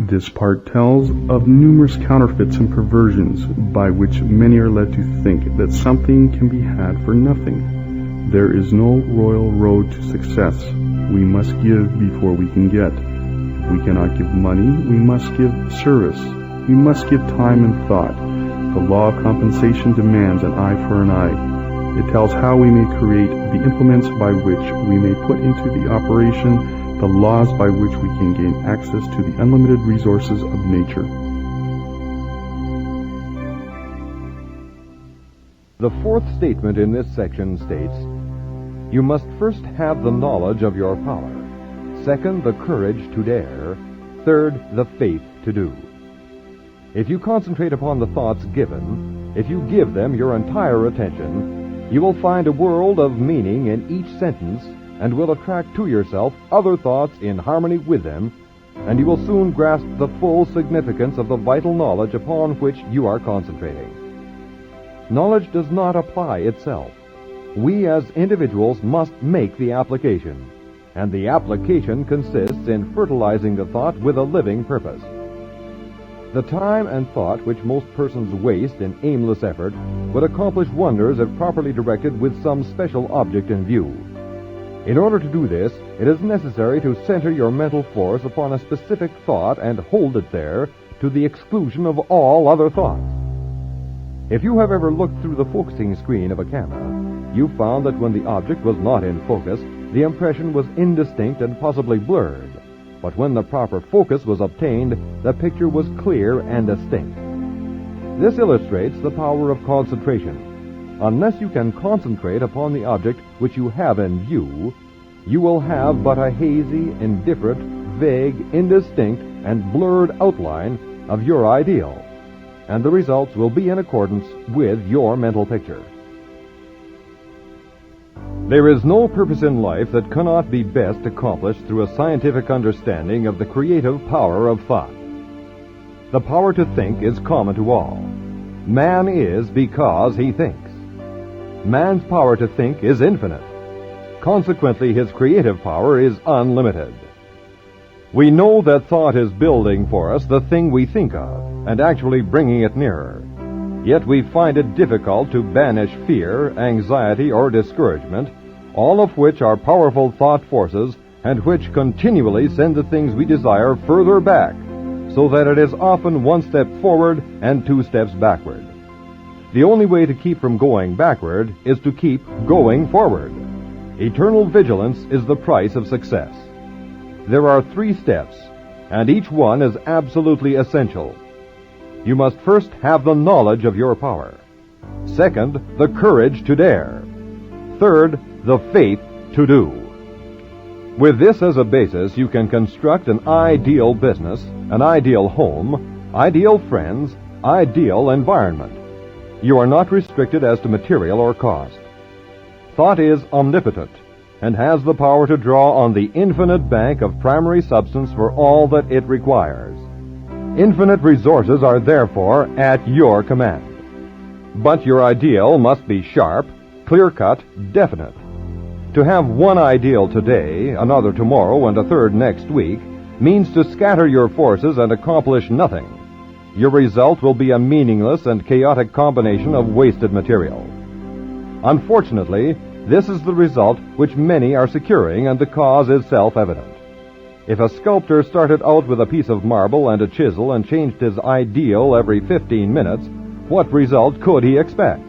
This part tells of numerous counterfeits and perversions by which many are led to think that something can be had for nothing. There is no royal road to success. We must give before we can get. If we cannot give money, we must give service. We must give time and thought. The law of compensation demands an eye for an eye. It tells how we may create the implements by which we may put into the operation the laws by which we can gain access to the unlimited resources of nature. The fourth statement in this section states, you must first have the knowledge of your power. Second, the courage to dare. Third, the faith to do. If you concentrate upon the thoughts given, if you give them your entire attention, you will find a world of meaning in each sentence and will attract to yourself other thoughts in harmony with them, and you will soon grasp the full significance of the vital knowledge upon which you are concentrating. Knowledge does not apply itself. We as individuals must make the application, and the application consists in fertilizing the thought with a living purpose. The time and thought which most persons waste in aimless effort would accomplish wonders if properly directed with some special object in view. In order to do this, it is necessary to center your mental force upon a specific thought and hold it there to the exclusion of all other thoughts. If you have ever looked through the focusing screen of a camera, you found that when the object was not in focus, the impression was indistinct and possibly blurred. But when the proper focus was obtained, the picture was clear and distinct. This illustrates the power of concentration. Unless you can concentrate upon the object which you have in view, you will have but a hazy, indifferent, vague, indistinct, and blurred outline of your ideal, and the results will be in accordance with your mental picture. There is no purpose in life that cannot be best accomplished through a scientific understanding of the creative power of thought. The power to think is common to all. Man is because he thinks. Man's power to think is infinite. Consequently, his creative power is unlimited. We know that thought is building for us the thing we think of, and actually bringing it nearer. Yet we find it difficult to banish fear, anxiety, or discouragement, all of which are powerful thought forces and which continually send the things we desire further back, so that it is often one step forward and two steps backward. The only way to keep from going backward is to keep going forward. Eternal vigilance is the price of success. There are 3 steps, and each one is absolutely essential. You must first have the knowledge of your power. Second, the courage to dare. Third, the faith to do. With this as a basis, you can construct an ideal business, an ideal home, ideal friends, ideal environment. You are not restricted as to material or cost. Thought is omnipotent and has the power to draw on the infinite bank of primary substance for all that it requires. Infinite resources are therefore at your command. But your ideal must be sharp, clear-cut, definite. To have one ideal today, another tomorrow, and a third next week means to scatter your forces and accomplish nothing. Your result will be a meaningless and chaotic combination of wasted material. Unfortunately, this is the result which many are securing, and the cause is self-evident. If a sculptor started out with a piece of marble and a chisel and changed his ideal every 15 minutes, what result could he expect?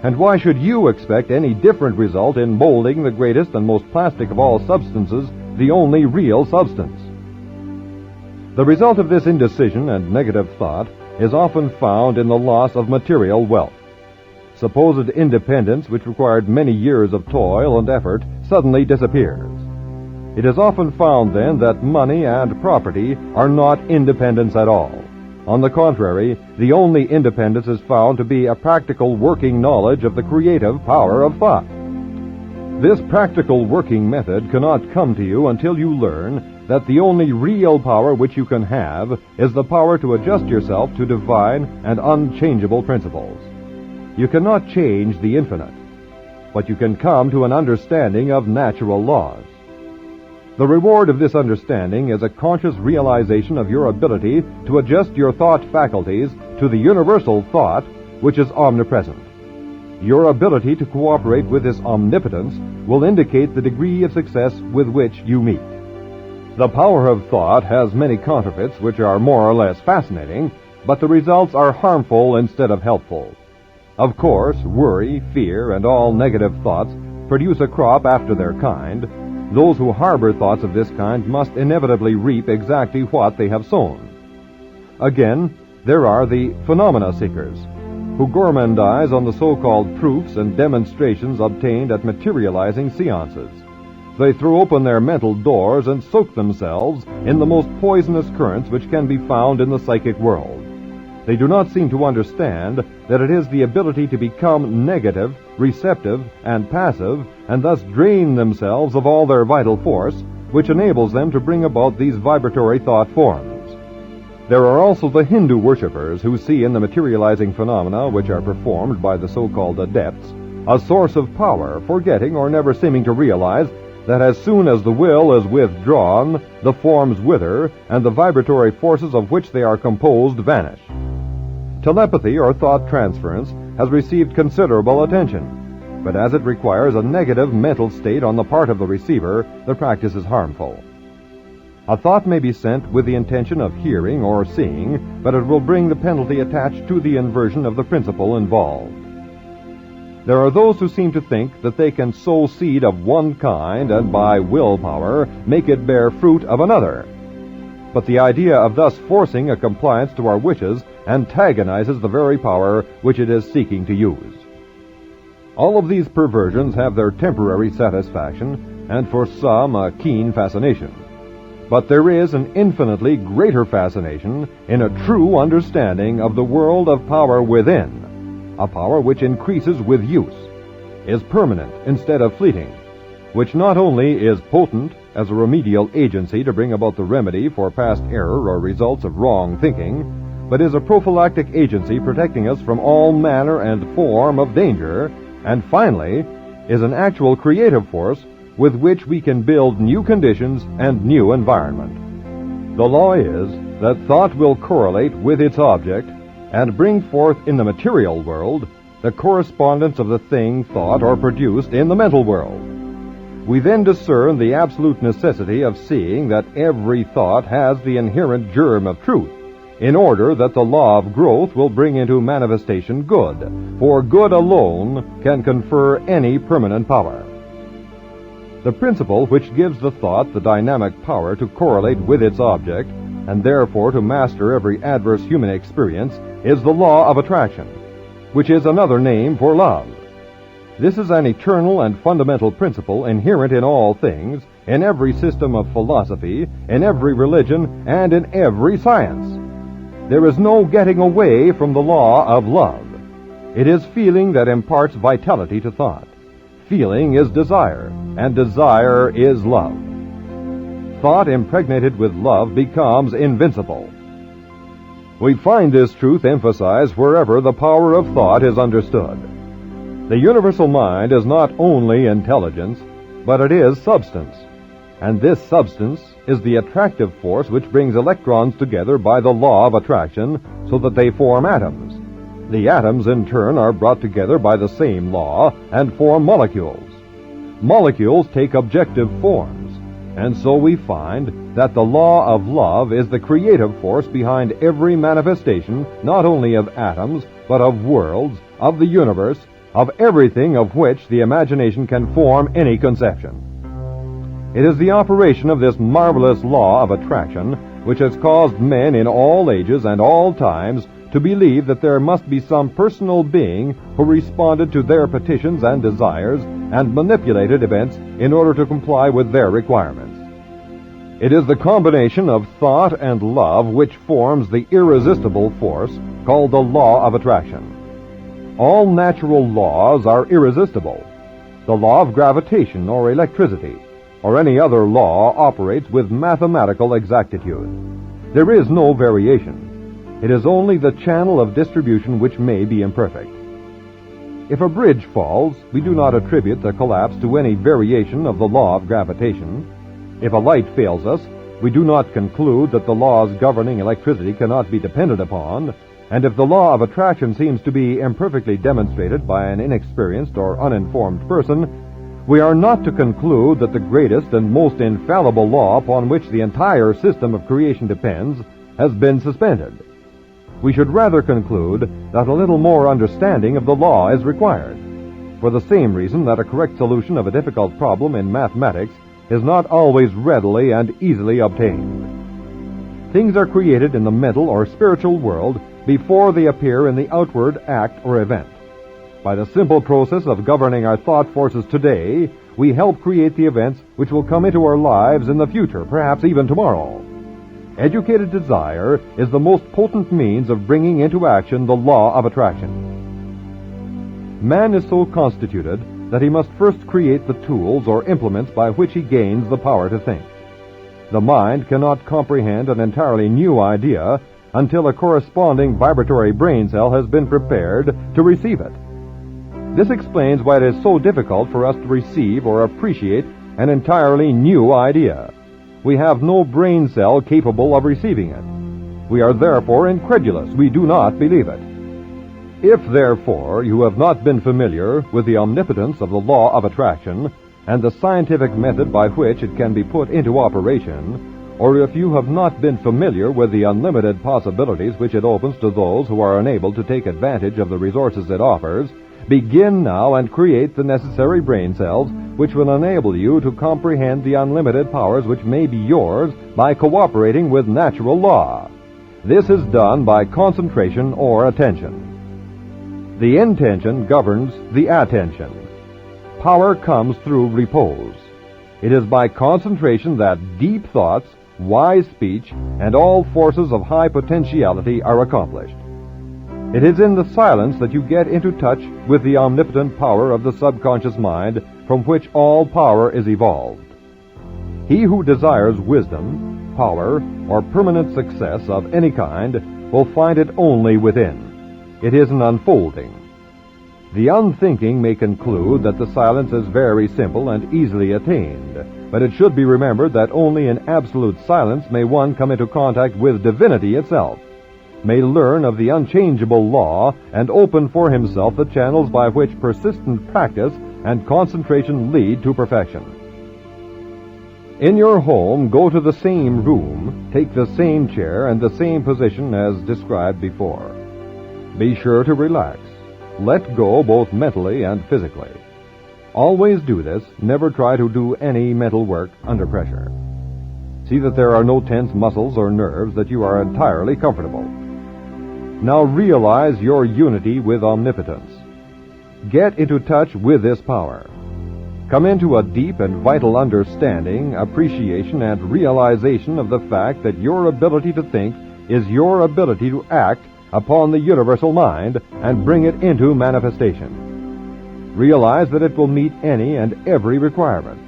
And why should you expect any different result in molding the greatest and most plastic of all substances, the only real substance? The result of this indecision and negative thought is often found in the loss of material wealth. Supposed independence, which required many years of toil and effort, suddenly disappears. It is often found then that money and property are not independence at all. On the contrary, the only independence is found to be a practical working knowledge of the creative power of thought. This practical working method cannot come to you until you learn that the only real power which you can have is the power to adjust yourself to divine and unchangeable principles. You cannot change the infinite, but you can come to an understanding of natural laws. The reward of this understanding is a conscious realization of your ability to adjust your thought faculties to the universal thought which is omnipresent. Your ability to cooperate with this omnipotence will indicate the degree of success with which you meet. The power of thought has many counterfeits which are more or less fascinating, but the results are harmful instead of helpful. Of course, worry, fear, and all negative thoughts produce a crop after their kind. Those who harbor thoughts of this kind must inevitably reap exactly what they have sown. Again, there are the phenomena seekers, who gourmandize on the so-called proofs and demonstrations obtained at materializing seances. They throw open their mental doors and soak themselves in the most poisonous currents which can be found in the psychic world. They do not seem to understand that it is the ability to become negative, receptive, and passive, and thus drain themselves of all their vital force, which enables them to bring about these vibratory thought forms. There are also the Hindu worshippers who see in the materializing phenomena which are performed by the so-called adepts a source of power, forgetting or never seeming to realize that as soon as the will is withdrawn, the forms wither, and the vibratory forces of which they are composed vanish. Telepathy or thought transference has received considerable attention, but as it requires a negative mental state on the part of the receiver, the practice is harmful. A thought may be sent with the intention of hearing or seeing, but it will bring the penalty attached to the inversion of the principle involved. There are those who seem to think that they can sow seed of one kind and by willpower make it bear fruit of another. But the idea of thus forcing a compliance to our wishes antagonizes the very power which it is seeking to use. All of these perversions have their temporary satisfaction, and for some a keen fascination. But there is an infinitely greater fascination in a true understanding of the world of power within, a power which increases with use, is permanent instead of fleeting, which not only is potent as a remedial agency to bring about the remedy for past error or results of wrong thinking, but is a prophylactic agency protecting us from all manner and form of danger, and finally, is an actual creative force with which we can build new conditions and new environment. The law is that thought will correlate with its object and bring forth in the material world the correspondence of the thing thought or produced in the mental world. We then discern the absolute necessity of seeing that every thought has the inherent germ of truth, in order that the law of growth will bring into manifestation good, for good alone can confer any permanent power. The principle which gives the thought the dynamic power to correlate with its object, and therefore to master every adverse human experience, is the law of attraction, which is another name for love. This is an eternal and fundamental principle inherent in all things, in every system of philosophy, in every religion, and in every science. There is no getting away from the law of love. It is feeling that imparts vitality to thought. Feeling is desire, and desire is love. Thought impregnated with love becomes invincible. We find this truth emphasized wherever the power of thought is understood. The universal mind is not only intelligence, but it is substance. And this substance is the attractive force which brings electrons together by the law of attraction so that they form atoms. The atoms, in turn, are brought together by the same law and form molecules. Molecules take objective forms, and so we find that the law of love is the creative force behind every manifestation, not only of atoms, but of worlds, of the universe, of everything of which the imagination can form any conception. It is the operation of this marvelous law of attraction which has caused men in all ages and all times to believe that there must be some personal being who responded to their petitions and desires and manipulated events in order to comply with their requirements. It is the combination of thought and love which forms the irresistible force called the law of attraction. All natural laws are irresistible. The law of gravitation or electricity or any other law operates with mathematical exactitude. There is no variation. It is only the channel of distribution which may be imperfect. If a bridge falls, we do not attribute the collapse to any variation of the law of gravitation. If a light fails us, we do not conclude that the laws governing electricity cannot be depended upon, and if the law of attraction seems to be imperfectly demonstrated by an inexperienced or uninformed person, we are not to conclude that the greatest and most infallible law upon which the entire system of creation depends has been suspended. We should rather conclude that a little more understanding of the law is required, for the same reason that a correct solution of a difficult problem in mathematics is not always readily and easily obtained. Things are created in the mental or spiritual world before they appear in the outward act or event. By the simple process of governing our thought forces today, we help create the events which will come into our lives in the future, perhaps even tomorrow. Educated desire is the most potent means of bringing into action the law of attraction. Man is so constituted that he must first create the tools or implements by which he gains the power to think. The mind cannot comprehend an entirely new idea until a corresponding vibratory brain cell has been prepared to receive it. This explains why it is so difficult for us to receive or appreciate an entirely new idea. We have no brain cell capable of receiving it. We are therefore incredulous. We do not believe it. If, therefore, you have not been familiar with the omnipotence of the law of attraction and the scientific method by which it can be put into operation, or if you have not been familiar with the unlimited possibilities which it opens to those who are unable to take advantage of the resources it offers, begin now and create the necessary brain cells which will enable you to comprehend the unlimited powers which may be yours by cooperating with natural law. This is done by concentration or attention. The intention governs the attention. Power comes through repose. It is by concentration that deep thoughts, wise speech, and all forces of high potentiality are accomplished. It is in the silence that you get into touch with the omnipotent power of the subconscious mind from which all power is evolved. He who desires wisdom, power, or permanent success of any kind will find it only within. It is an unfolding. The unthinking may conclude that the silence is very simple and easily attained, but it should be remembered that only in absolute silence may one come into contact with divinity itself, may learn of the unchangeable law, and open for himself the channels by which persistent practice and concentration lead to perfection. In your home, go to the same room, take the same chair and the same position as described before. Be sure to relax. Let go both mentally and physically. Always do this. Never try to do any mental work under pressure. See that there are no tense muscles or nerves, that you are entirely comfortable. Now realize your unity with omnipotence. Get into touch with this power. Come into a deep and vital understanding, appreciation, and realization of the fact that your ability to think is your ability to act upon the universal mind and bring it into manifestation. Realize that it will meet any and every requirement,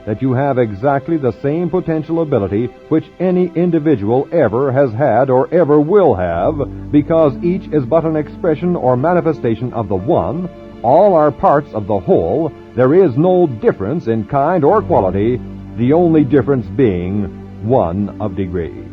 that you have exactly the same potential ability which any individual ever has had or ever will have, because each is but an expression or manifestation of the one. All are parts of the whole. There is no difference in kind or quality, the only difference being one of degree.